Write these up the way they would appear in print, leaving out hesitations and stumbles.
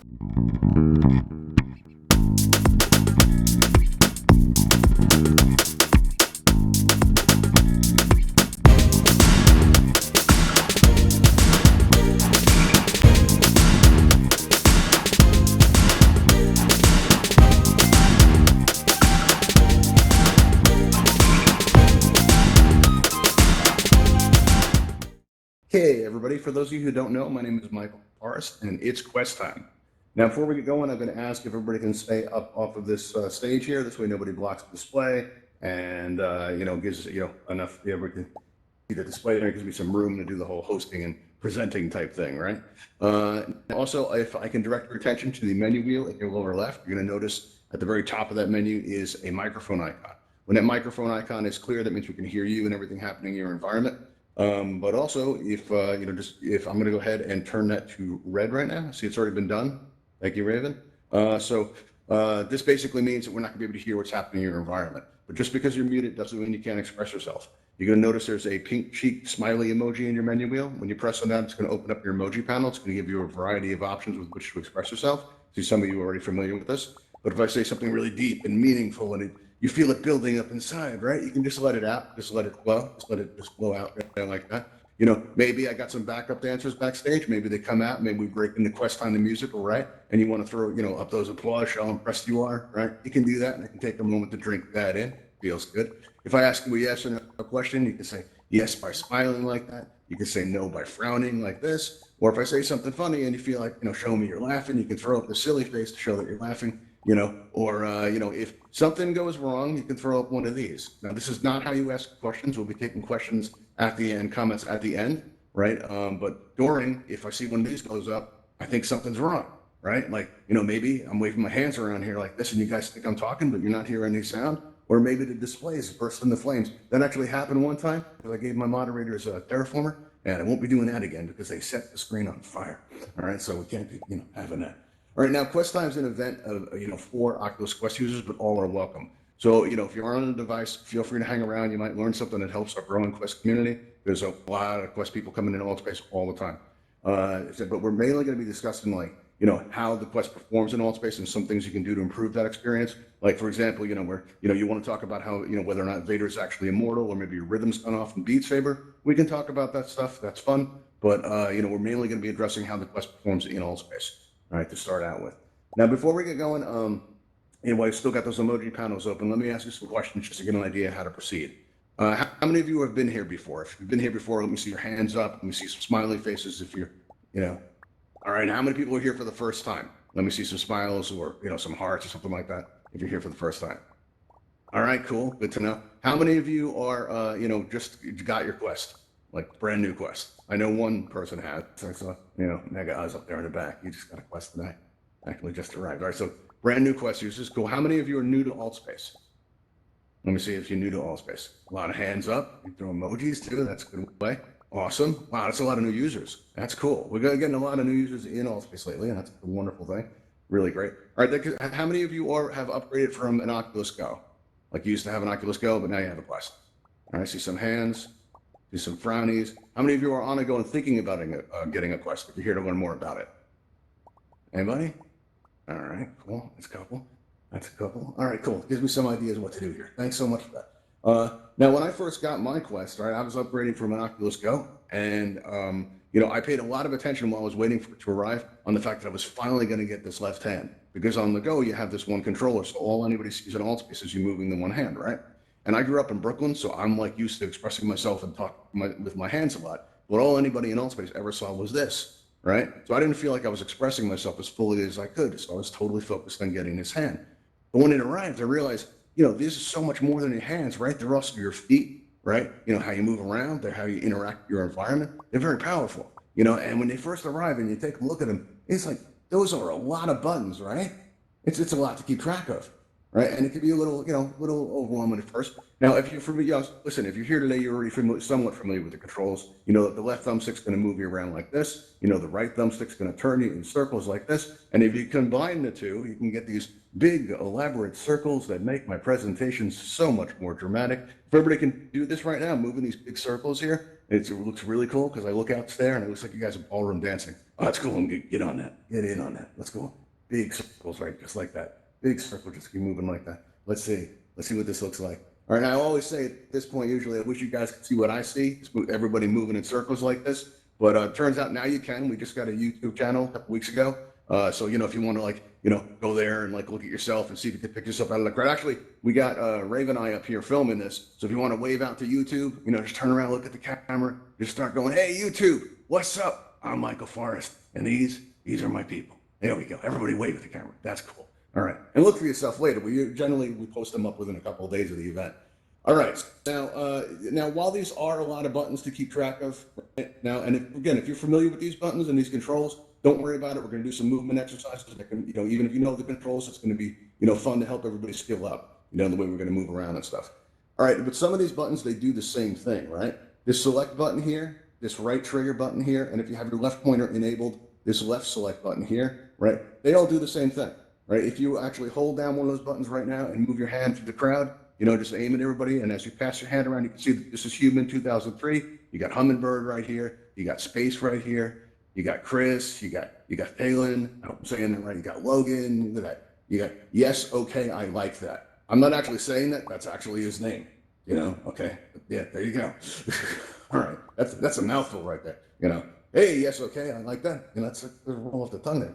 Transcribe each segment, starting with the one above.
Hey everybody, for those of you who don't know, my name is Michael Forrest and it's quest time. Now before we get going, I'm going to ask if everybody can stay up off of this stage here. This way nobody blocks the display and gives enough, everybody can see the display there, gives me some room to do the whole hosting and presenting type thing, right? Also, if I can direct your attention to the menu wheel in your lower left, you're going to notice at the very top of that menu is a microphone icon. When that microphone icon is clear, that means we can hear you and everything happening in your environment. But also, if if I'm going to go ahead and turn that to red right now. See, it's already been done. Thank you, Raven. This basically means that we're not going to be able to hear what's happening in your environment. But just because you're muted doesn't mean you can't express yourself. You're going to notice there's a pink cheek smiley emoji in your menu wheel. When you press on that, it's going to open up your emoji panel. It's going to give you a variety of options with which to express yourself. See, some of you are already familiar with this. But if I say something really deep and meaningful and you feel it building up inside, right? You can just let it out, just let it flow, just flow out there like that. You know, maybe I got some backup dancers backstage. Maybe they come out, maybe we break into Quest Time the musical, right? And you want to throw, up those applause, show how impressed you are, right? You can do that, and it can take a moment to drink that in. Feels good. If I ask you a yes or no question, you can say yes by smiling like that. You can say no by frowning like this. Or if I say something funny and you feel like, show me you're laughing, you can throw up the silly face to show that you're laughing. If something goes wrong, you can throw up one of these. Now, this is not how you ask questions. We'll be taking questions at the end, comments at the end, right? But during, if I see one of these goes up, I think something's wrong, right? Like, maybe I'm waving my hands around here like this and you guys think I'm talking, but you're not hearing any sound. Or maybe the display is burst into flames. That actually happened one time because I gave my moderators a terraformer, and I won't be doing that again because they set the screen on fire. All right, so we can't be, having that. All right, now Quest Time is an event of, for Oculus Quest users, but all are welcome. So, if you're on a device, feel free to hang around. You might learn something that helps our growing Quest community. There's a lot of Quest people coming in Altspace all the time. But we're mainly going to be discussing how the Quest performs in Altspace and some things you can do to improve that experience. Like, for example, where, you want to talk about how, whether or not Vader is actually immortal or maybe your rhythm's gone off in Beat Saber. We can talk about that stuff. That's fun. But, we're mainly going to be addressing how the Quest performs in Altspace. All right, to start out with. Now, before we get going, while I've still got those emoji panels open, let me ask you some questions just to get an idea of how to proceed. How many of you have been here before? If you've been here before, let me see your hands up. Let me see some smiley faces if you're, All right, how many people are here for the first time? Let me see some smiles or, some hearts or something like that if you're here for the first time. All right, cool, good to know. How many of you are, just got your Quest? Like brand new Quest. I know one person had. So I saw, Mega Oz up there in the back. You just got a Quest today. Actually just arrived. All right, so brand new Quest users. Cool. How many of you are new to Altspace? Let me see if you're new to Altspace. A lot of hands up. You throw emojis too. That's a good way. Awesome. Wow, that's a lot of new users. That's cool. We're getting a lot of new users in Altspace lately, and that's a wonderful thing. Really great. All right, how many of you have upgraded from an Oculus Go? Like you used to have an Oculus Go, but now you have a Quest. All right, I see some hands. Do some frownies. How many of you are on a go and thinking about getting a Quest? If you're here to learn more about it. Anybody? All right, cool. That's a couple. That's a couple. All right, cool. Gives me some ideas what to do here. Thanks so much for that. Now, when I first got my Quest, right, I was upgrading from an Oculus Go, and I paid a lot of attention while I was waiting for it to arrive on the fact that I was finally going to get this left hand, because on the Go you have this one controller, so all anybody sees in Altspace is you moving the one hand, right? And I grew up in Brooklyn, so I'm like used to expressing myself and talk with my hands a lot. But all anybody in Altspace ever saw was this, right? So I didn't feel like I was expressing myself as fully as I could. So I was totally focused on getting this hand. But when it arrived, I realized, this is so much more than your hands, right? They're also your feet, right? How you move around, they're how you interact with your environment. They're very powerful, and when they first arrive and you take a look at them, it's like, those are a lot of buttons, right? It's a lot to keep track of. Right, and it could be a little, little overwhelming at first. Now, if you're familiar, listen, if you're here today, you're already somewhat familiar with the controls. You know that the left thumbstick's going to move you around like this. The right thumbstick's going to turn you in circles like this. And if you combine the two, you can get these big, elaborate circles that make my presentations so much more dramatic. If everybody can do this right now, moving these big circles here, it looks really cool because I look out there and it looks like you guys are ballroom dancing. Oh, that's cool. Get on that. Get in on that. Let's go. Big circles, right? Just like that. Big circle, just keep moving like that. Let's see. Let's see what this looks like. All right. I always say at this point, usually, I wish you guys could see what I see. It's everybody moving in circles like this. But turns out now you can. We just got a YouTube channel a couple weeks ago. So, if you want to go there and look at yourself and see if you can pick yourself out of the crowd. Actually, we got Raven and I up here filming this. So if you want to wave out to YouTube, just turn around, look at the camera, just start going, hey, YouTube, what's up? I'm Michael Forrest, and these are my people. There we go. Everybody wave at the camera. That's cool. All right. And look for yourself later. We post them up within a couple of days of the event. All right. Now, while these are a lot of buttons to keep track of, right? Now, and if you're familiar with these buttons and these controls, don't worry about it. We're going to do some movement exercises that can, even if you know the controls, it's going to be, fun to help everybody skill up, the way we're going to move around and stuff. All right. But some of these buttons, they do the same thing, right? This select button here, this right trigger button here, and if you have your left pointer enabled, this left select button here, right? They all do the same thing, right? If you actually hold down one of those buttons right now and move your hand through the crowd, just aim at everybody, and as you pass your hand around, you can see that this is Human 2003. You got Hummingbird right here. You got Space right here. You got Chris. You got Palin. I hope I'm saying that right. You got Logan. Look at that. You got Yes, okay, I like that. I'm not actually saying that. That's actually his name. Okay. Yeah, there you go. All right. That's a mouthful right there. Hey, yes, okay, I like that. That's roll off the tongue there.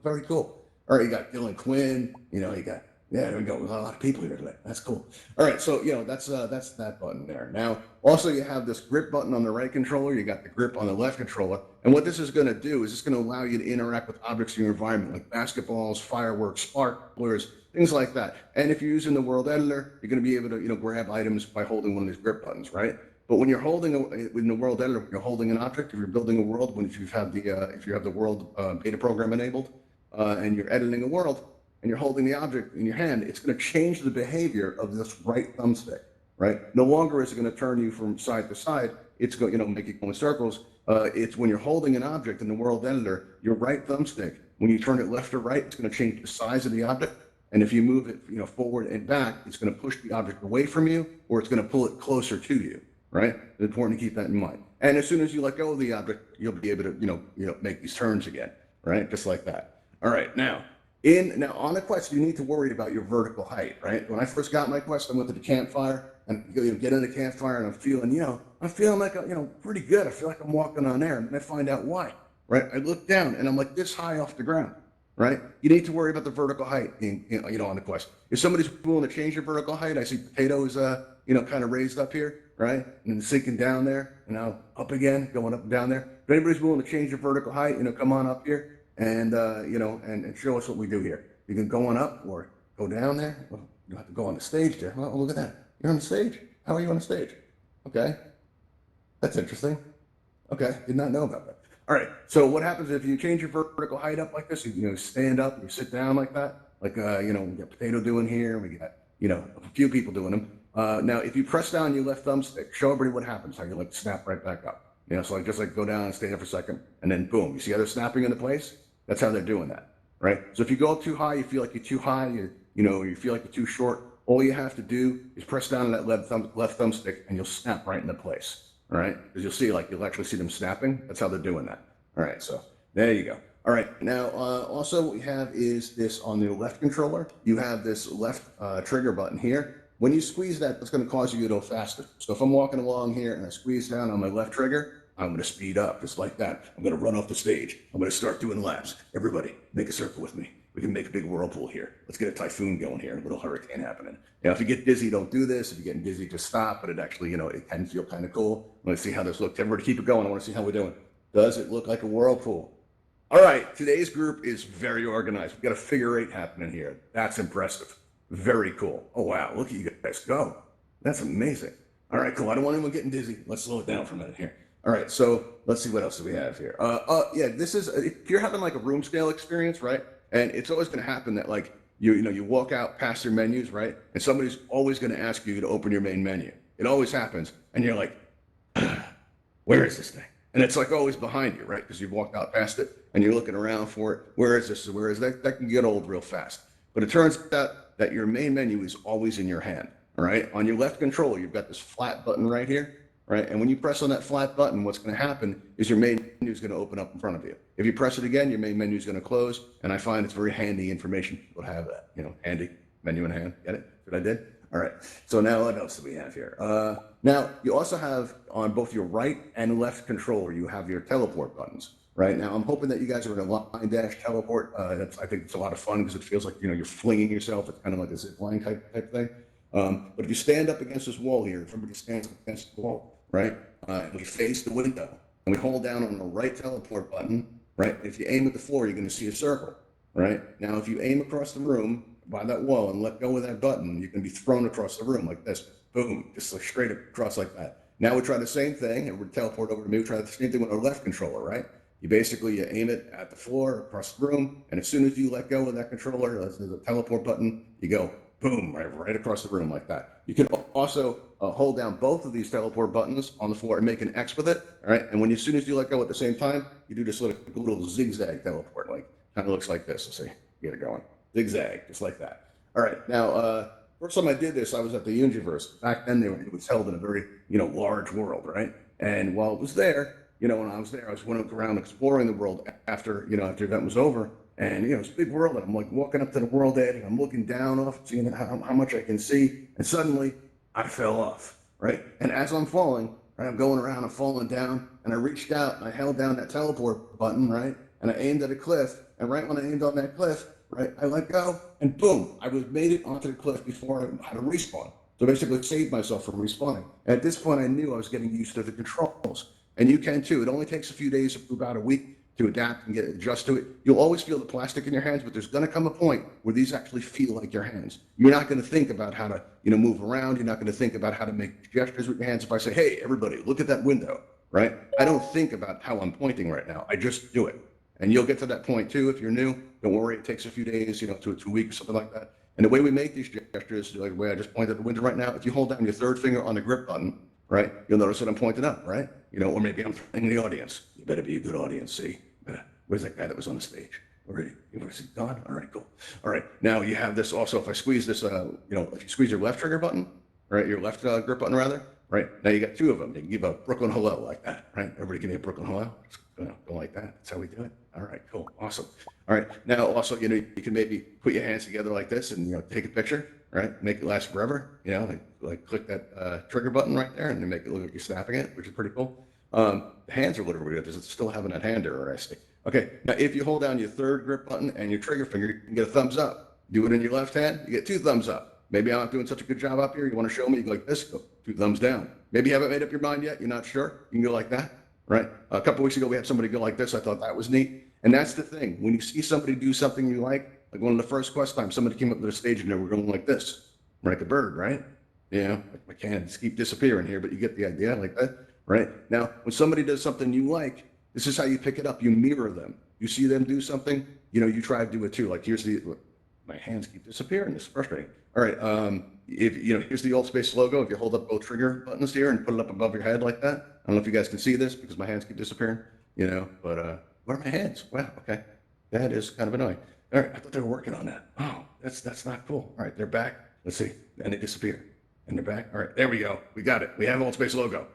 Very cool. All right, you got Dylan Quinn. There we go. A lot of people here today. That's cool. All right, so that's that button there. Now, also you have this grip button on the right controller. You got the grip on the left controller. And what this is going to do is it's going to allow you to interact with objects in your environment, like basketballs, fireworks, sparklers, things like that. And if you're using the world editor, you're going to be able to grab items by holding one of these grip buttons, right? But when you're holding in the world editor, you're holding an object. If you're building a world, if you have the world beta program enabled, and you're editing a world, and you're holding the object in your hand, it's going to change the behavior of this right thumbstick, right? No longer is it going to turn you from side to side. It's going, make it go in circles. It's when you're holding an object in the world editor, your right thumbstick, when you turn it left or right, it's going to change the size of the object. And if you move it, forward and back, it's going to push the object away from you, or it's going to pull it closer to you, right? It's important to keep that in mind. And as soon as you let go of the object, you'll be able to, make these turns again, right? Just like that. All right, now on the Quest, you need to worry about your vertical height, right? When I first got my Quest, I went to the campfire and get in the campfire, and I'm feeling like pretty good. I feel like I'm walking on air, and I find out why, right? I look down and I'm like this high off the ground, right? You need to worry about the vertical height on the Quest. If somebody's willing to change your vertical height, I see potatoes, kind of raised up here, right? And sinking down there, and now up again, going up and down there. If anybody's willing to change your vertical height, come on up here. And and show us what we do here. You can go on up or go down there. Well, you have to go on the stage there. Well, look at that. You're on the stage. How are you on the stage? Okay, that's interesting. Okay, did not know about that. All right. So what happens if you change your vertical height up like this? You stand up, you sit down like that. Like we got Potato doing here. We got a few people doing them. Now, if you press down your left thumbstick, show everybody what happens. How you snap right back up. So just go down and stay there for a second, and then boom. You see how they're snapping into place? That's how they're doing that, right? So if you go up too high, you feel like you're too high, you feel like you're too short. All you have to do is press down on that left thumbstick, and you'll snap right into place, all right? Because you'll actually see them snapping. That's how they're doing that. All right, so there you go. All right, now also what we have is this on the left controller. You have this left trigger button here. When you squeeze that, that's going to cause you to go faster. So if I'm walking along here and I squeeze down on my left trigger, I'm going to speed up just like that. I'm going to run off the stage. I'm going to start doing laps. Everybody, make a circle with me. We can make a big whirlpool here. Let's get a typhoon going here, a little hurricane happening. If you get dizzy, don't do this. If you're getting dizzy, just stop. But it actually, it can feel kind of cool. Let's see how this looks. Everybody keep it going. I want to see how we're doing. Does it look like a whirlpool? All right, today's group is very organized. We've got a figure eight happening here. That's impressive. Very cool. Oh, wow, look at you guys go. That's amazing. All right, cool. I don't want anyone getting dizzy. Let's slow it down for a minute here. All right, so let's see what else do we have here. This is if you're having like a room scale experience, right? And it's always going to happen that you walk out past your menus, right? And somebody's always going to ask you to open your main menu. It always happens, and you're like, where is this thing? And it's always behind you, right? Because you've walked out past it, and you're looking around for it. Where is this? Where is that? That can get old real fast. But it turns out that your main menu is always in your hand. All right. On your left controller, you've got this flat button right here. right? And when you press on that flat button, what's going to happen is your main menu is going to open up in front of you. If you press it again, your main menu is going to close. And I find it's very handy information for people to have that, handy menu in hand. Get it? What I did? All right. So now what else do we have here? Now you also have on both your right and left controller, you have your teleport buttons. Right now, I'm hoping that you guys are in a line dash teleport. I think it's a lot of fun because it feels like you're flinging yourself. It's kind of like a zip line type thing. But if you stand up against this wall here, if everybody stands up against the wall, right? And we face the window, and we hold down on the right teleport button, right? If you aim at the floor, you're going to see a circle, right? Now, if you aim across the room by that wall and let go of that button, you can be thrown across the room like this. Boom, just like straight across like that. Now we try the same thing, and we teleport over to me. We try the same thing with our left controller, right? You aim it at the floor, across the room, and as soon as you let go of that controller, there's a teleport button, you go, boom, right across the room like that. You can also hold down both of these teleport buttons on the floor and make an X with it, all right? And as soon as you let go at the same time, you do this little zigzag teleport, like, kind of looks like this. Let's see, get it going. Zigzag, just like that. All right, now, first time I did this, I was at the Universe. Back then, it was held in a very, large world, right? And while it was there, when I was there, I was went around exploring the world after the event was over. And, it's a big world. And I'm like walking up to the world edge and I'm looking down off, seeing how much I can see. And suddenly I fell off, right? And as I'm falling, right, I'm going around, I'm falling down. And I reached out and I held down that teleport button, right? And I aimed at a cliff. And right when I aimed on that cliff, right, I let go and boom, I made it onto the cliff before I had to respawn. So basically saved myself from respawning. And at this point, I knew I was getting used to the controls. And you can too. It only takes a few days, about a week, to adapt and adjust to it. You'll always feel the plastic in your hands, but there's going to come a point where these actually feel like your hands. You're not going to think about how to, move around. You're not going to think about how to make gestures with your hands. If I say, hey, everybody, look at that window, right? I don't think about how I'm pointing right now. I just do it. And you'll get to that point too if you're new. Don't worry, it takes a few days, to 2 weeks, something like that. And the way we make these gestures, like the way I just pointed at the window right now, if you hold down your third finger on the grip button, right, you'll notice that I'm pointing up, right? Or maybe I'm in the audience. You better be a good audience, see? Where's that guy that was on the stage? Already, is he gone? All right, cool. All right, now you have this also. If I squeeze this, if you squeeze your left trigger button, right, your left grip button rather, right. Now you got two of them. You can give a Brooklyn hello like that, right? Everybody give me a Brooklyn hello. Go like that. That's how we do it. All right, cool, awesome. All right, now also, you can maybe put your hands together like this and take a picture, right? Make it last forever. Like click that trigger button right there, and then make it look like you're snapping it, which is pretty cool. The hands are a little weird. It's still having that hand error, I see. Okay, now if you hold down your third grip button and your trigger finger, you can get a thumbs up. Do it in your left hand, you get 2 thumbs up. Maybe I'm not doing such a good job up here. You want to show me? You go like this, go 2 thumbs down. Maybe you haven't made up your mind yet. You're not sure. You can go like that, right? A couple weeks ago, we had somebody go like this. I thought that was neat. And that's the thing. When you see somebody do something you like one of the first quest times, somebody came up to the stage and they were going like this, like a bird, right? Like my hands keep disappearing here, but you get the idea, like that, right? Now, when somebody does something you like, this is how you pick it up. You mirror them. You see them do something, you try to do it too. Like my hands keep disappearing. This is frustrating. All right, here's the Altspace logo. If you hold up both trigger buttons here and put it up above your head like that. I don't know if you guys can see this because my hands keep disappearing, but where are my hands? Wow, okay. That is kind of annoying. All right, I thought they were working on that. Oh, that's not cool. All right, they're back. Let's see. And they disappear. And they're back. All right, there we go. We got it. We have Altspace logo.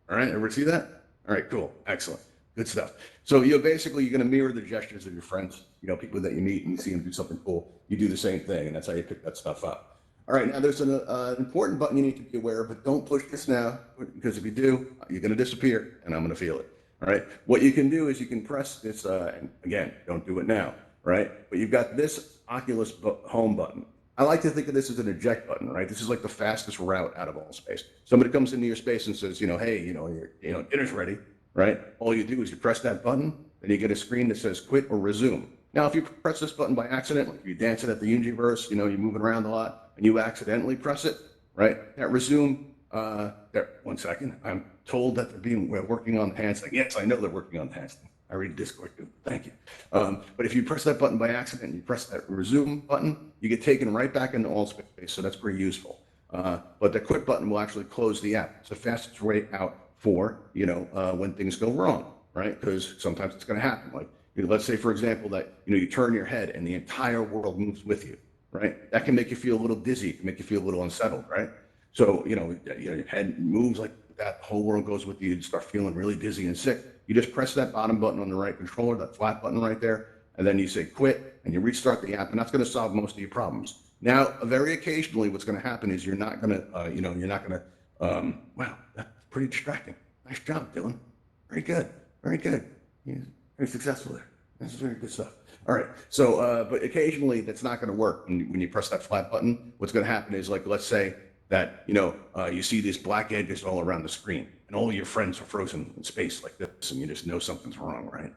All right, everybody see that? All right, cool. Excellent. Good stuff. So you're going to mirror the gestures of your friends, people that you meet and you see them do something cool. You do the same thing, and that's how you pick that stuff up. All right, now there's an important button you need to be aware of, but don't push this now, because if you do, you're going to disappear, and I'm going to feel it. All right, what you can do is you can press this, and again, don't do it now, right? But you've got this Oculus home button. I like to think of this as an eject button, right? This is like the fastest route out of Altspace. Somebody comes into your space and says, hey, your dinner's ready. Right? All you do is you press that button, and you get a screen that says quit or resume. Now, if you press this button by accident, like you're dancing at the Universe, you're moving around a lot, and you accidentally press it, right? That resume, there, 1 second. I'm told that we're working on the hands thing. Yes, I know they're working on the hands thing. I read Discord too. Thank you. But if you press that button by accident and you press that resume button, you get taken right back into Altspace, so that's pretty useful. But the quit button will actually close the app. It's the fastest way out for, when things go wrong, right? Because sometimes it's going to happen. Like, let's say, for example, that, you turn your head and the entire world moves with you, right? That can make you feel a little dizzy, can make you feel a little unsettled, right? So, your head moves like that, the whole world goes with you, you start feeling really dizzy and sick. You just press that bottom button on the right controller, that flat button right there, and then you say quit, and you restart the app, and that's going to solve most of your problems. Now, very occasionally, what's going to happen is you're not going to, you're not going to, wow, that's pretty distracting. Nice job, Dylan. Very good. Very good. You're very successful there. That's very good stuff. All right. So, but occasionally that's not going to work when you press that flat button. What's going to happen is, like, let's say that, you see these black edges all around the screen and all your friends are frozen in space like this, and you just know something's wrong, right?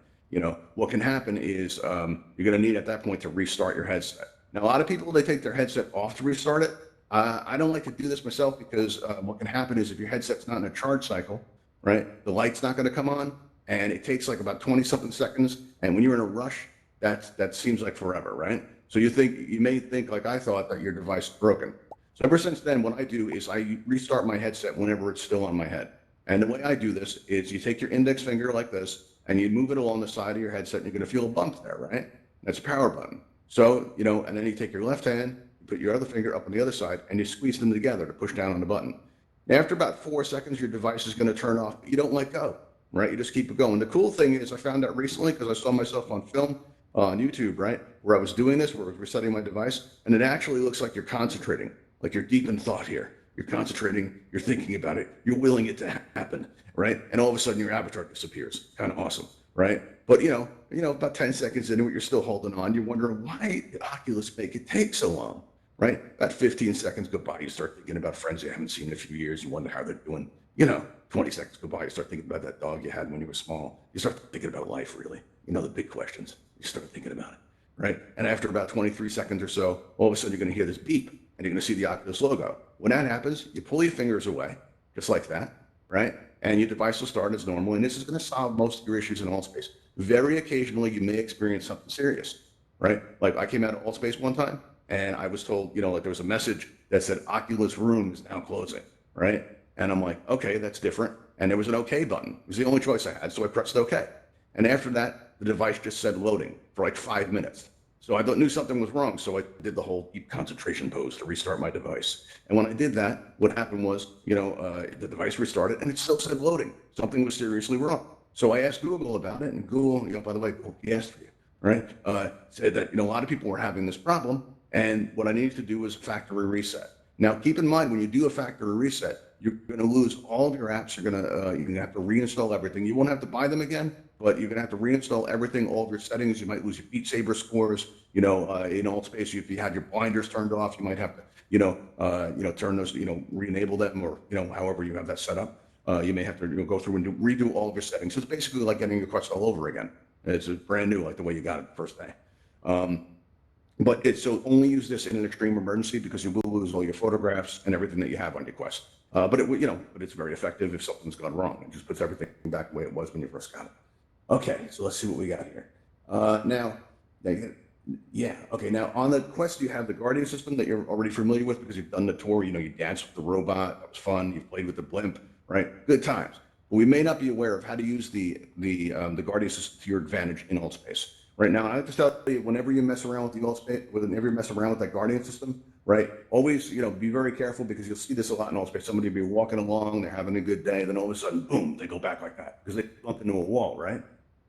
What can happen is you're going to need at that point to restart your headset. Now, a lot of people, they take their headset off to restart it. I don't like to do this myself because what can happen is if your headset's not in a charge cycle, right, the light's not going to come on, and it takes like about 20 something seconds. And when you're in a rush, that seems like forever, right? So you may think, like I thought, that your device is broken. So ever since then, what I do is I restart my headset whenever it's still on my head. And the way I do this is you take your index finger like this and you move it along the side of your headset, and you're going to feel a bump there, right? That's a power button. So, and then you take your left hand, you put your other finger up on the other side, and you squeeze them together to push down on the button. After about 4 seconds, your device is going to turn off, but you don't let go, right? You just keep it going. The cool thing is I found out recently because I saw myself on film on YouTube, right, where I was doing this, where I was resetting my device, and it actually looks like you're concentrating, like you're deep in thought here. You're concentrating, you're thinking about it, you're willing it to happen, right? And all of a sudden your avatar disappears. Kind of awesome, right? But about 10 seconds into it, you're still holding on. You're wondering, why did Oculus make it take so long, right? About 15 seconds go by, you start thinking about friends you haven't seen in a few years. You wonder how they're doing. 20 seconds go by, you start thinking about that dog you had when you were small. You start thinking about life, really. The big questions. You start thinking about it, right? And after about 23 seconds or so, all of a sudden you're going to hear this beep, and you're going to see the Oculus logo. When that happens, you pull your fingers away, just like that, right? And your device will start as normal, and this is going to solve most of your issues in Altspace. Very occasionally, you may experience something serious, right? Like I came out of Altspace one time, and I was told, like there was a message that said Oculus Room is now closing, right? And I'm like, okay, that's different. And there was an OK button. It was the only choice I had, so I pressed OK. And after that, the device just said loading for like 5 minutes. So I knew something was wrong, so I did the whole deep concentration pose to restart my device. And when I did that, what happened was, the device restarted, and it still said loading. Something was seriously wrong. So I asked Google about it, and Google, by the way, Google asked for you, right? Said that, a lot of people were having this problem, and what I needed to do was a factory reset. Now, keep in mind, when you do a factory reset, you're going to lose all of your apps. You're going to have to reinstall everything. You won't have to buy them again, but you're going to have to reinstall everything, all of your settings. You might lose your Beat Saber scores. In Altspace, if you had your blinders turned off, you might have to, turn those, re-enable them, or however you have that set up. You may have to go through and redo all of your settings. So it's basically like getting your Quest all over again. It's brand new, like the way you got it the first day. So only use this in an extreme emergency, because you will lose all your photographs and everything that you have on your Quest. But it's very effective if something's gone wrong. It just puts everything back the way it was when you first got it. Okay, so let's see what we got here. Now on the Quest, you have the Guardian system that you're already familiar with because you've done the tour. You danced with the robot. That was fun. You've played with the blimp, right? Good times. But we may not be aware of how to use the Guardian system to your advantage in Altspace. Right now, I have to tell you, whenever you mess around with the Altspace, whenever you mess around with that Guardian system, right, always, be very careful, because you'll see this a lot in Altspace. Somebody will be walking along, they're having a good day, then all of a sudden, boom, they go back like that because they bump into a wall, right?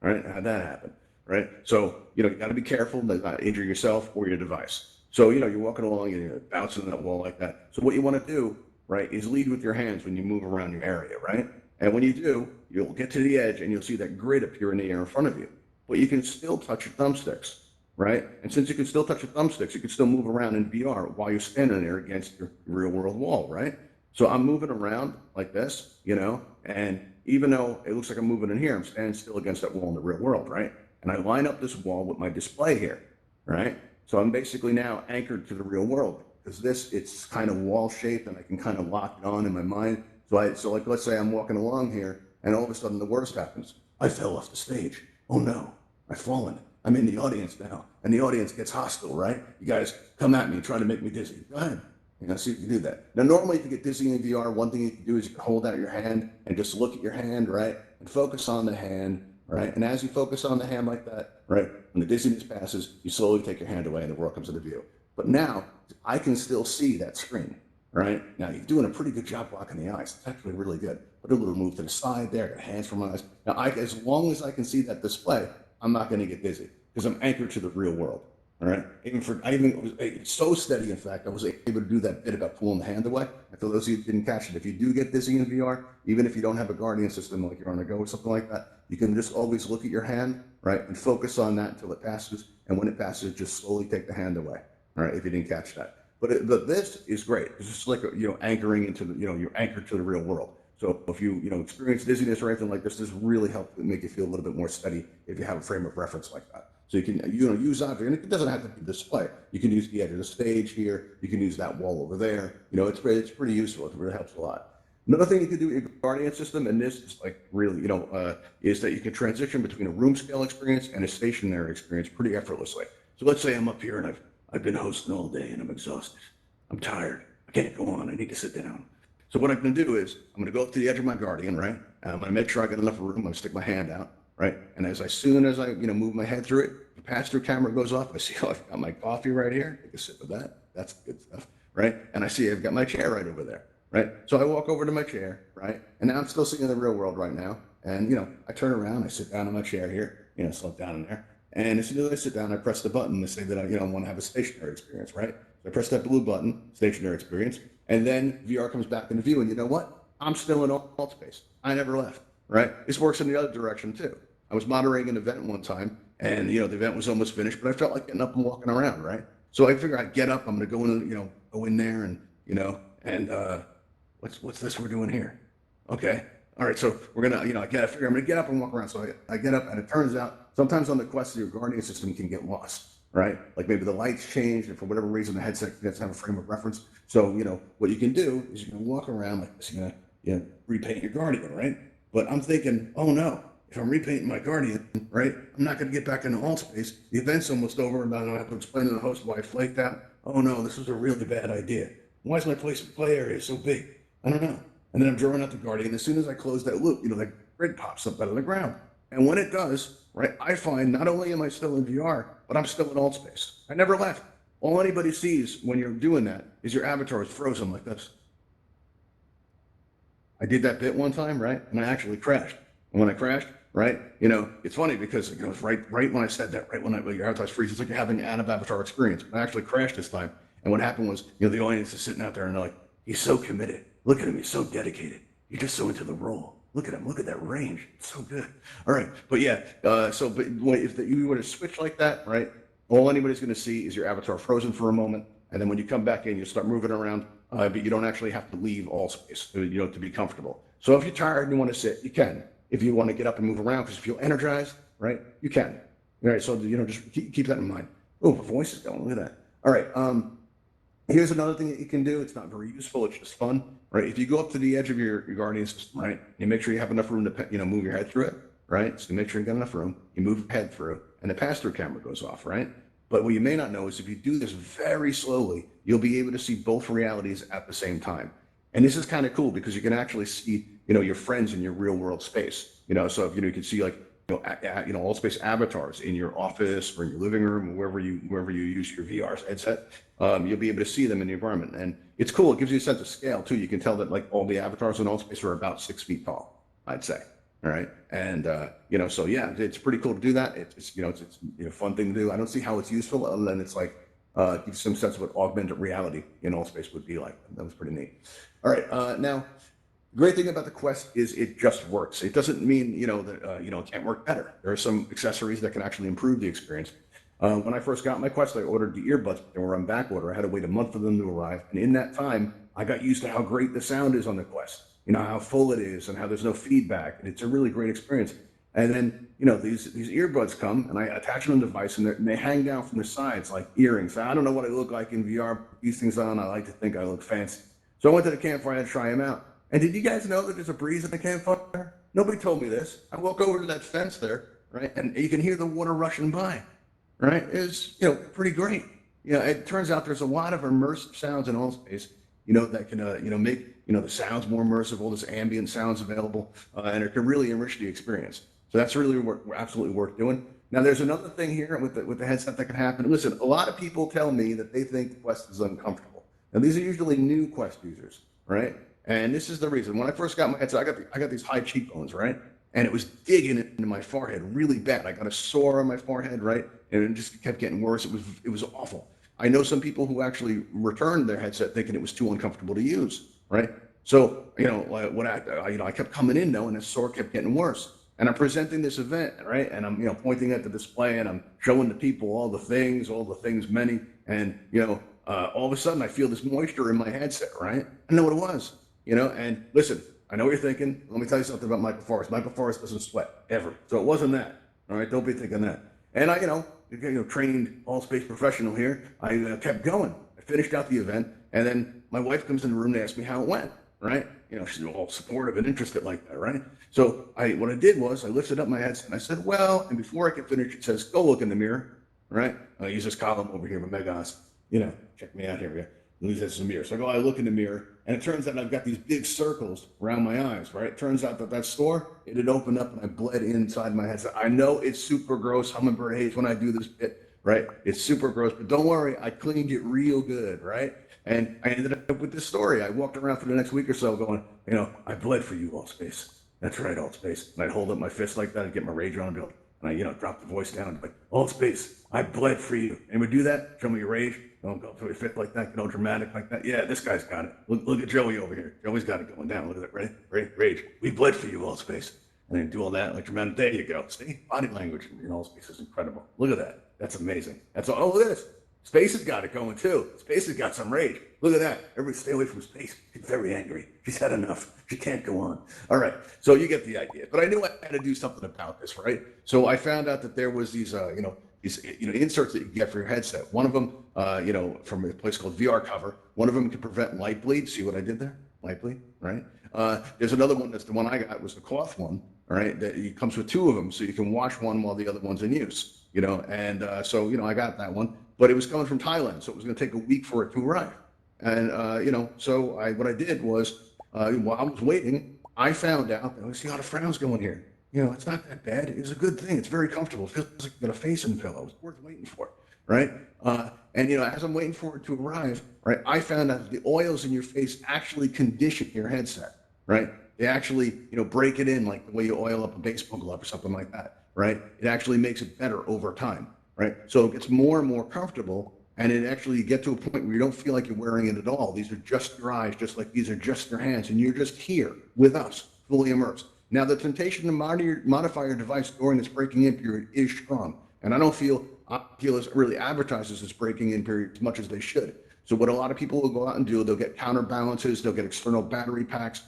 Right? How'd that happen? Right? So, you got to be careful to not injure yourself or your device. So, you're walking along and you're bouncing that wall like that. So what you want to do, right, is lead with your hands when you move around your area, right? And when you do, you'll get to the edge and you'll see that grid appear in the air in front of you. But you can still touch your thumbsticks, right? And since you can still touch your thumbsticks, you can still move around in VR while you're standing there against your real world wall, right? So I'm moving around like this, and even though it looks like I'm moving in here, I'm standing still against that wall in the real world, right? And I line up this wall with my display here, right? So I'm basically now anchored to the real world, because it's kind of wall shaped, and I can kind of lock it on in my mind. So like, let's say I'm walking along here, and all of a sudden the worst happens. I fell off the stage. Oh no, I've fallen. I'm in the audience now, and the audience gets hostile, right? You guys come at me, try to make me dizzy. Go ahead. See if you do that. Now, normally, if you get dizzy in VR, one thing you can do is you can hold out your hand and just look at your hand, right? And focus on the hand, right? And as you focus on the hand like that, right, when the dizziness passes, you slowly take your hand away and the world comes into view. But now, I can still see that screen, right? Now you're doing a pretty good job blocking the eyes. It's actually really good. Put a little move to the side there, got hands for my eyes. Now, as long as I can see that display, I'm not going to get dizzy because I'm anchored to the real world. All right. It's so steady. In fact, I was able to do that bit about pulling the hand away. And for those of you who didn't catch it, if you do get dizzy in VR, even if you don't have a guardian system, like you're on the go or something like that, you can just always look at your hand, right, and focus on that until it passes. And when it passes, just slowly take the hand away. All right. If you didn't catch that, but this is great. It's just like anchoring into the you're anchored to the real world. So if you experience dizziness or anything like this really helps make you feel a little bit more steady if you have a frame of reference like that. So you can use that, and it doesn't have to be display. You can use the edge of the stage here. You can use that wall over there. It's pretty useful. It really helps a lot. Another thing you can do with your Guardian system, and this is like really, is that you can transition between a room scale experience and a stationary experience pretty effortlessly. So let's say I'm up here and I've been hosting all day and I'm exhausted. I'm tired. I can't go on. I need to sit down. So what I'm going to do is I'm going to go up to the edge of my Guardian, right? I'm going to make sure I get enough room. I'm going to stick my hand out, right? And as soon as I move my head through it, the pass-through camera goes off. I see I've got my coffee right here. Take a sip of that. That's good stuff, right? And I see I've got my chair right over there, right? So I walk over to my chair, right? And now I'm still seeing the real world right now. And I turn around, I sit down in my chair here, slump down in there. And as soon as I sit down, I press the button to say that I want to have a stationary experience, right? So I press that blue button, stationary experience, and then VR comes back into view. And you know what? I'm still in Altspace. I never left, right? This works in the other direction too. I was moderating an event one time, and the event was almost finished, but I felt like getting up and walking around, right? So I figured I'd get up. I'm going to go in, go in there, and what's this we're doing here? Okay. All right, so we're gonna, I figure I'm gonna get up and walk around. So I get up, and it turns out sometimes on the Quest, your Guardian system can get lost, right? Like maybe the lights changed, and for whatever reason, the headset doesn't have a frame of reference. So what you can do is you can walk around like this, repaint your Guardian, right? But I'm thinking, oh no, if I'm repainting my Guardian, right, I'm not gonna get back into Altspace. The event's almost over, and I have to explain to the host why I flaked out. Oh no, this was a really bad idea. Why is my play area so big? I don't know. And then I'm drawing out the Guardian. As soon as I close that loop, that grid pops up out of the ground. And when it does, right, I find not only am I still in VR, but I'm still in Altspace. I never left. All anybody sees when you're doing that is your avatar is frozen like this. I did that bit one time, right, and I actually crashed. And when I crashed, right, it's funny because it was right when I said that, right when your avatar's freezes, it's like you're having an out-of-avatar experience. I actually crashed this time. And what happened was, the audience is sitting out there and they're like, he's so committed. Look at him. He's so dedicated. You're just so into the role. Look at him. Look at that range. It's so good. All right. But yeah, but if you were to switch like that, right, all anybody's going to see is your avatar frozen for a moment. And then when you come back in, you start moving around, but you don't actually have to leave Altspace, to be comfortable. So if you're tired and you want to sit, you can. If you want to get up and move around because you feel energized, right, you can. All right. So, just keep that in mind. Oh, my voice is going. Look at that. All right. Here's another thing that you can do. It's not very useful. It's just fun, right? If you go up to the edge of your Guardian system, right, you make sure you have enough room to, move your head through it, right? So you make sure you got enough room. You move your head through, and the pass-through camera goes off, right? But what you may not know is if you do this very slowly, you'll be able to see both realities at the same time. And this is kind of cool because you can actually see, your friends in your real-world space. So if you can see like Altspace avatars in your office or in your living room or wherever you use your VR headset, you'll be able to see them in the environment. And it's cool. It gives you a sense of scale too. You can tell that like all the avatars in Altspace are about 6 feet tall, I'd say. All right. And, so yeah, it's pretty cool to do that. It's a fun thing to do. I don't see how it's useful other than it's like, gives you some sense of what augmented reality in Altspace would be like. That was pretty neat. All right. Now, the great thing about the Quest is it just works. It doesn't mean, that, it can't work better. There are some accessories that can actually improve the experience. When I first got my Quest, I ordered the earbuds. They were on back order. I had to wait a month for them to arrive. And in that time, I got used to how great the sound is on the Quest, how full it is and how there's no feedback. And it's a really great experience. And then, these earbuds come and I attach them to the device and they hang down from the sides like earrings. I don't know what I look like in VR. These things on, I like to think I look fancy. So I went to the campfire to try them out. And did you guys know that there's a breeze in the campfire? Nobody told me this. I walk over to that fence there, right? And you can hear the water rushing by, right? It's, pretty great. It turns out there's a lot of immersive sounds in Altspace, that can, make, the sounds more immersive, all this ambient sounds available, and it can really enrich the experience. So that's really absolutely worth doing. Now, there's another thing here with the headset that can happen. Listen, a lot of people tell me that they think the Quest is uncomfortable. Now, these are usually new Quest users, right? And this is the reason. When I first got my headset, I got these high cheekbones, right? And it was digging into my forehead really bad. I got a sore on my forehead, right? And it just kept getting worse. It was awful. I know some people who actually returned their headset thinking it was too uncomfortable to use, right? So, I kept coming in though, and the sore kept getting worse. And I'm presenting this event, right? And I'm, pointing at the display and I'm showing the people all the things many. And, all of a sudden I feel this moisture in my headset, right? I know what it was, and listen, I know what you're thinking. Let me tell you something about Michael Forrest. Michael Forrest doesn't sweat ever. So it wasn't that. All right. Don't be thinking that. And I, trained Allspace professional here. I kept going. I finished out the event. And then my wife comes in the room to ask me how it went, right? She's all supportive and interested like that, right? So what I did was I lifted up my headset and I said, well, and before I could finish, it says, go look in the mirror, right? I use this column over here with Megas, check me out here. Yeah. Use this in the mirror. So I look in the mirror and it turns out I've got these big circles around my eyes, right? It turns out that sore, it had opened up and I bled inside my headset. I know it's super gross. Hummingbird haze when I do this bit, right? It's super gross, but don't worry. I cleaned it real good, right? And I ended up with this story. I walked around for the next week or so going, I bled for you, Altspace. That's right, Altspace. And I'd hold up my fist like that and get my rage on and be like, and I, drop the voice down and be like, Altspace, I bled for you. And we do that? Show me your rage. Don't go through a fit like that, dramatic like that. Yeah, this guy's got it. Look at Joey over here. Joey's got it going down. Look at that, rage. We bled for you, Altspace. And then do all that like dramatic. There you go. See, body language in Altspace is incredible. Look at that. That's amazing. That's all. Oh, look at this. Space has got it going too. Space has got some rage. Look at that. Everybody stay away from Space. She's very angry. She's had enough. She can't go on. All right. So you get the idea. But I knew I had to do something about this, right? So I found out that there was these, inserts that you get for your headset. One of them, from a place called VR Cover. One of them can prevent light bleed. See what I did there? Light bleed, right? There's another one. That's the one I got. Was the cloth one. All right. That it comes with two of them, so you can wash one while the other one's in use. I got that one. But it was coming from Thailand, so it was going to take a week for it to arrive. And what I did was while I was waiting, I found out that I see how the frowns going here. It's not that bad. It's a good thing. It's very comfortable. It feels like you got a face in the pillow. It's worth waiting for, right? As I'm waiting for it to arrive, right, I found out that the oils in your face actually condition your headset, right? They actually, break it in like the way you oil up a baseball glove or something like that, right? It actually makes it better over time. Right. So it gets more and more comfortable, and it actually you get to a point where you don't feel like you're wearing it at all. These are just your eyes, just like these are just your hands, and you're just here with us, fully immersed. Now, the temptation to modify your device during this breaking in period is strong, and I don't feel Oculus really advertises this breaking in period as much as they should. So what a lot of people will go out and do, they'll get counterbalances, they'll get external battery packs,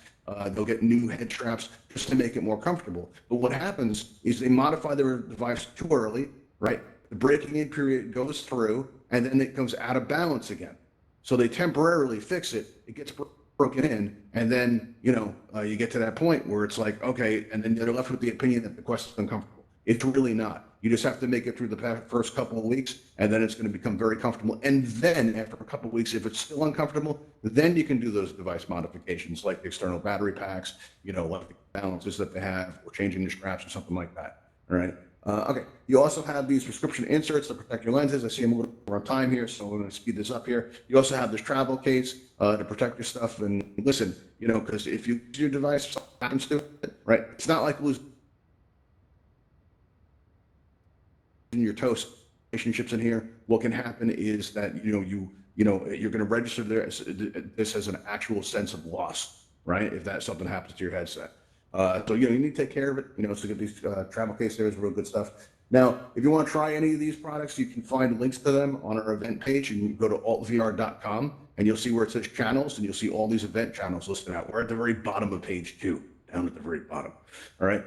they'll get new head straps just to make it more comfortable. But what happens is they modify their device too early, right? The breaking in period goes through, and then it comes out of balance again. So they temporarily fix it. It gets broken in, and then you get to that point where it's like, okay, and then they're left with the opinion that the Quest is uncomfortable. It's really not. You just have to make it through the first couple of weeks, and then it's going to become very comfortable. And then after a couple of weeks, if it's still uncomfortable, then you can do those device modifications like the external battery packs, like the balances that they have, or changing the straps or something like that. All right. Okay, you also have these prescription inserts to protect your lenses. I see I'm a little over on time here, so I'm going to speed this up here. You also have this travel case to protect your stuff. And listen, because if you lose your device, something happens to it, right? It's not like losing your toast relationships in here. What can happen is that you're going to register this as an actual sense of loss, right? If that something happens to your headset. So you need to take care of it. So get these travel case there is real good stuff. Now, if you want to try any of these products, you can find links to them on our event page. You can go to altvr.com and you'll see where it says channels, and you'll see all these event channels listed out. We're at the very bottom of page 2, down at the very bottom. All right.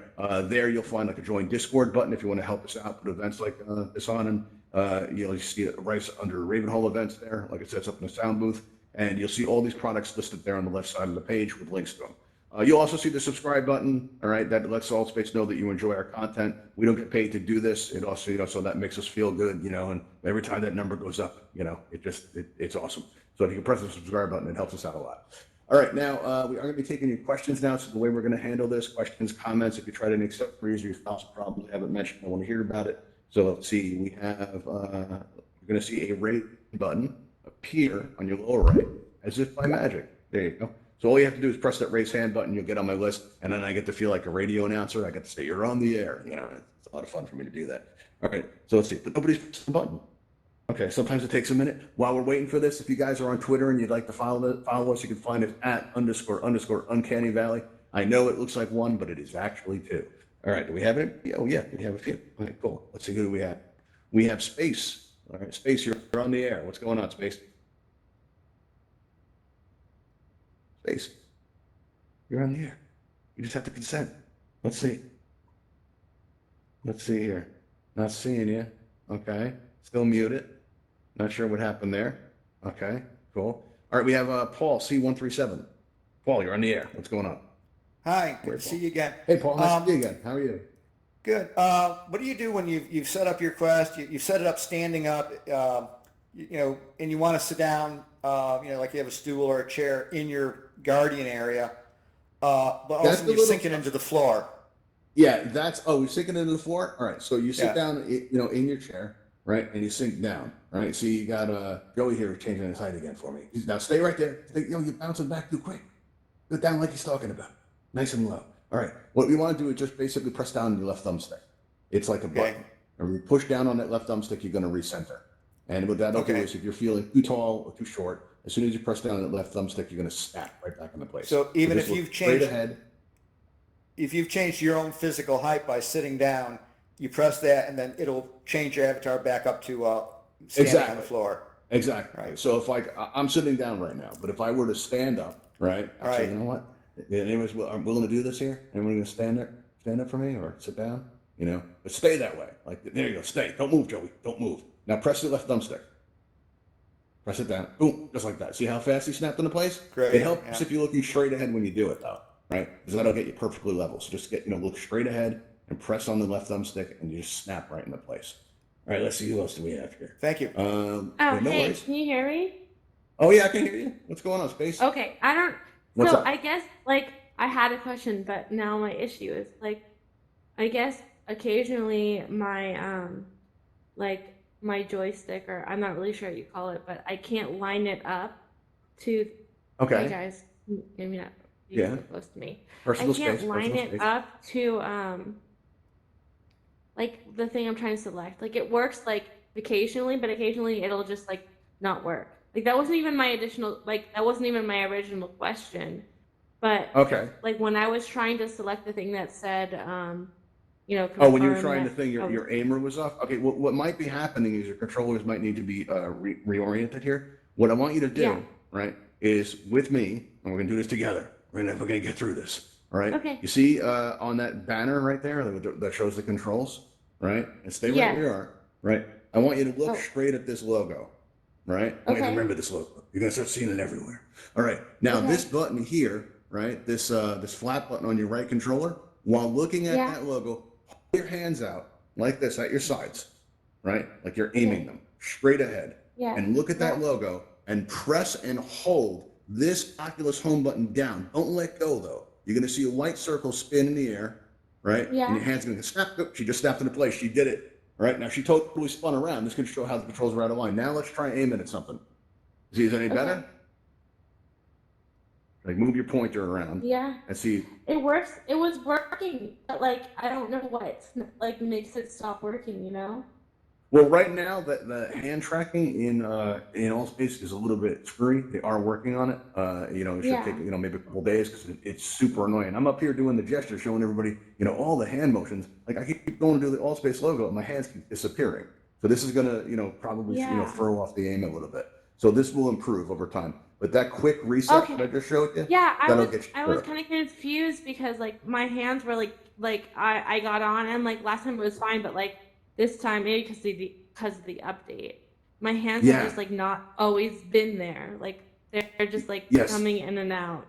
There you'll find like a join Discord button if you want to help us out with events like this on, and you'll see it right under Ravenhall events there, like it sets up in the sound booth, and you'll see all these products listed there on the left side of the page with links to them. You'll also see the subscribe button, all right, that lets Altspace know that you enjoy our content. We don't get paid to do this. It also, so that makes us feel good, and every time that number goes up, it's awesome. So if you can press the subscribe button, it helps us out a lot. All right, now we are going to be taking your questions now. So the way we're going to handle this, questions, comments, if you tried any accessories or you found some problems I haven't mentioned, I want to hear about it. So let's see, we have, you're going to see a rate button appear on your lower right. as if by magic. There you go. So all you have to do is press that raise hand button. You'll get on my list, and then I get to feel like a radio announcer. I get to say you're on the air. You know, it's a lot of fun for me to do that. All right. So let's see. But nobody's pressed the button. Okay. Sometimes it takes a minute. While we're waiting for this, if you guys are on Twitter and you'd like to follow us, you can find us at _ Uncanny Valley. I know it looks like one, but it is actually two. All right. Do we have any? Oh yeah, we have a few. All right. Cool. Let's see. Who do we have? We have Space. All right, Space, you're on the air. What's going on, Space? Space, you're on the air. You just have to consent. Let's see. Let's see here. Not seeing you. Okay. Still muted. Not sure what happened there. Okay. Cool. All right. We have Paul C137. Paul, you're on the air. What's going on? Hi. Good to see you again. Hey, Paul. Nice to see you again. How are you? Good. What do you do when you've set up your Quest? You've set it up standing up, and you want to sit down, like you have a stool or a chair in your Guardian area, but also you sink it into the floor. Yeah, we sink it into the floor. All right, so you sit down, in your chair, right, and you sink down. All right, see, you got Joey here changing his height again for me. Now stay right there. You're bouncing back too quick. Go down like he's talking about, nice and low. All right, what we want to do is just basically press down on your left thumbstick. It's like a button. And when you push down on that left thumbstick, you're going to recenter. And what that'll do is if you're feeling too tall or too short, as soon as you press down on that left thumbstick, you're going to snap right back into place. So even if you've changed your own physical height by sitting down, you press that and then it'll change your avatar back up to standing on the floor. Exactly. Right. So if I'm sitting down right now, but if I were to stand up, right? Actually, you know what? Anyways, I'm willing to do this here. Anyone going to stand up for me or sit down? But stay that way. Like, there you go. Stay. Don't move, Joey. Don't move. Now press the left thumbstick. Press it down. Boom. Just like that. See how fast he snapped into place? Great. It helps if you're looking straight ahead when you do it, though, right? Because that'll get you perfectly level. So just look straight ahead and press on the left thumbstick, and you just snap right into place. All right. Let's see who else do we have here. Thank you. No worries. Can you hear me? Oh yeah, I can hear you. What's going on, Space? Okay. What's up? I guess I had a question, but now my issue is I guess occasionally my my joystick, or I'm not really sure what you call it, but I can't line it up to. Okay. Hey guys, maybe not. Yeah. Close to me. Personal I can't space. line Personal it space. up to the thing I'm trying to select. It works occasionally, but occasionally it'll just not work. That wasn't even my original question. But Okay. when I was trying to select the thing that said, when you were trying to think your aimer was off. Okay, what might be happening is your controllers might need to be reoriented here. What I want you to do, right, is with me, and we're gonna do this together. We're gonna get through this. All right. Okay. You see on that banner right there that shows the controls, right? And stay right where you are, right? I want you to look straight at this logo, right? I want you to remember this logo. You're gonna start seeing it everywhere. All right. Now this button here, right? This flat button on your right controller. While looking at that logo, hold your hands out like this at your sides, right? Like you're aiming them straight ahead. Yeah. And look at that logo and press and hold this Oculus home button down. Don't let go though. You're going to see a white circle spin in the air, right? Yeah. And your hand's going to snap. She just snapped into place. She did it. All right. Now she totally spun around. This can show how the controls are out of line. Now let's try aiming at something. See, is it any better? Move your pointer around. Yeah. And see. It works. It was working, but I don't know what makes it stop working. Well, right now the hand tracking in Altspace is a little bit screwy. They are working on it. It should take maybe a couple days because it's super annoying. I'm up here doing the gesture, showing everybody all the hand motions. I keep going to do the Altspace logo, and my hands keep disappearing. So this is gonna probably throw off the aim a little bit. So this will improve over time. But that quick reset that I just showed you, I was kind of confused because my hands were I got on and last time it was fine, but this time maybe because of the update, my hands have just not always been there. They're just coming in and out.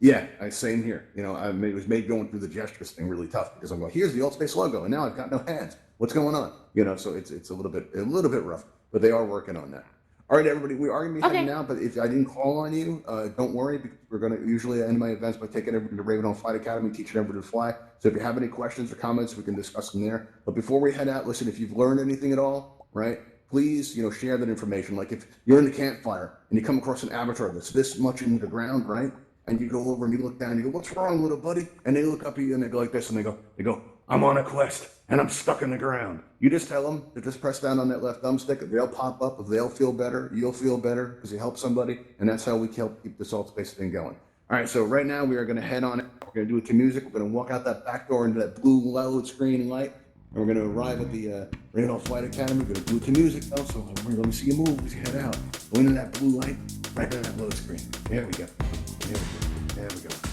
Yeah, same here. It was made going through the gestures thing really tough because I'm going, here's the Altspace logo, and now I've got no hands. What's going on? So it's a little bit rough, but they are working on that. All right, everybody, we are going to be heading now, but if I didn't call on you, don't worry, because we're going to usually end my events by taking everybody to Raven on Flight Academy, teaching everybody to fly. So if you have any questions or comments, we can discuss them there. But before we head out, listen, if you've learned anything at all, right, please, share that information. Like if you're in the campfire and you come across an avatar that's this much into the ground, right? And you go over and you look down and you go, "What's wrong, little buddy?" And they look up at you and they go like this and they go, "I'm on a quest and I'm stuck in the ground." You just tell them to just press down on that left thumbstick. They'll pop up. If they'll feel better, you'll feel better because you help somebody. And that's how we help keep this Altspace thing going. All right, so right now we are going to head on it. We're going to do it to music. We're going to walk out that back door into that blue load screen light. And we're going to arrive at the Radar Flight Academy. We're going to do it to music, though. So let me see you move as you head out. Go into that blue light, right into that load screen. There we go. There we go. There we go.